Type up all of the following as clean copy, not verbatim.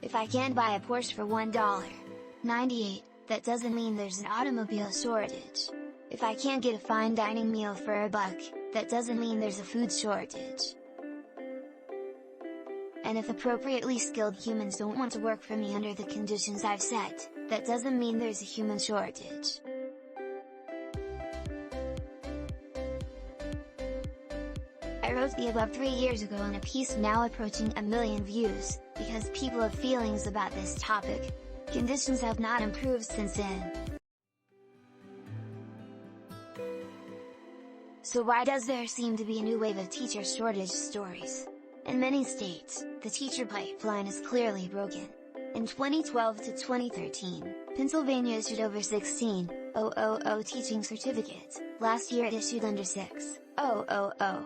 If I can't buy a Porsche for $1.98, that doesn't mean there's an automobile shortage. If I can't get a fine dining meal for $1, that doesn't mean there's a food shortage. And if appropriately skilled humans don't want to work for me under the conditions I've set, that doesn't mean there's a human shortage. I wrote the above 3 years ago in a piece now approaching 1 million views, because people have feelings about this topic. Conditions have not improved since then. So why does there seem to be a new wave of teacher shortage stories? In many states, the teacher pipeline is clearly broken. In 2012 to 2013, Pennsylvania issued over 16,000 teaching certificates, last year it issued under 6,000.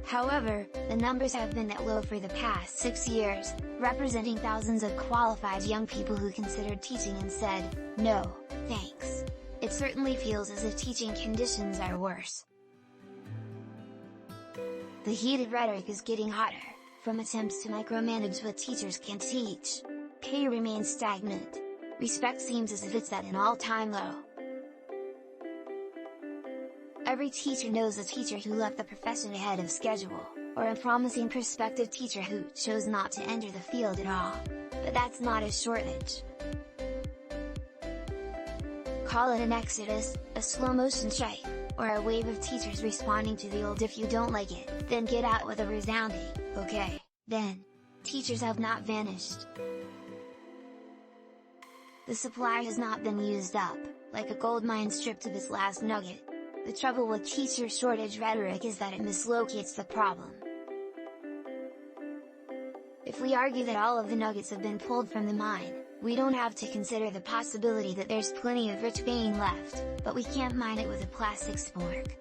However, the numbers have been that low for the past 6 years, representing thousands of qualified young people who considered teaching and said, "No, thanks." It certainly feels as if teaching conditions are worse. The heated rhetoric is getting hotter, from attempts to micromanage what teachers can teach. Pay remains stagnant. Respect seems as if it's at an all-time low. Every teacher knows a teacher who left the profession ahead of schedule, or a promising prospective teacher who chose not to enter the field at all. But that's not a shortage. Call it an exodus, a slow-motion strike, or a wave of teachers responding to the old "if you don't like it, then get out" with a resounding, "okay, then." Teachers have not vanished. The supply has not been used up, like a gold mine stripped of its last nugget. The trouble with teacher shortage rhetoric is that it mislocates the problem. If we argue that all of the nuggets have been pulled from the mine, we don't have to consider the possibility that there's plenty of rich vein left, but we can't mine it with a plastic spork.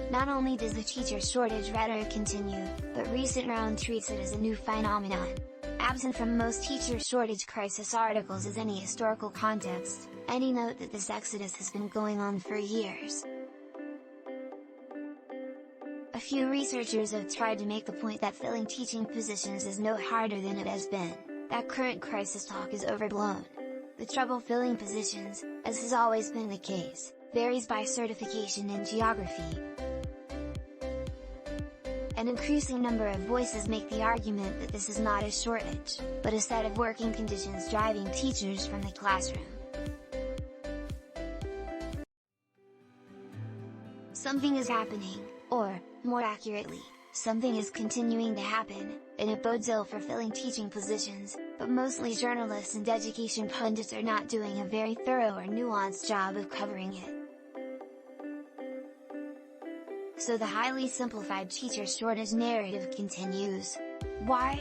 Not only does the teacher shortage rhetoric continue, but recent round treats it as a new phenomenon. Absent from most teacher shortage crisis articles is any historical context, any note that this exodus has been going on for years. A few researchers have tried to make the point that filling teaching positions is no harder than it has been, that current crisis talk is overblown. The trouble filling positions, as has always been the case, varies by certification and geography. An increasing number of voices make the argument that this is not a shortage, but a set of working conditions driving teachers from the classroom. Something is happening, or, more accurately, something is continuing to happen, and it bodes ill for filling teaching positions, but mostly journalists and education pundits are not doing a very thorough or nuanced job of covering it. So the highly simplified teacher shortage narrative continues. Why?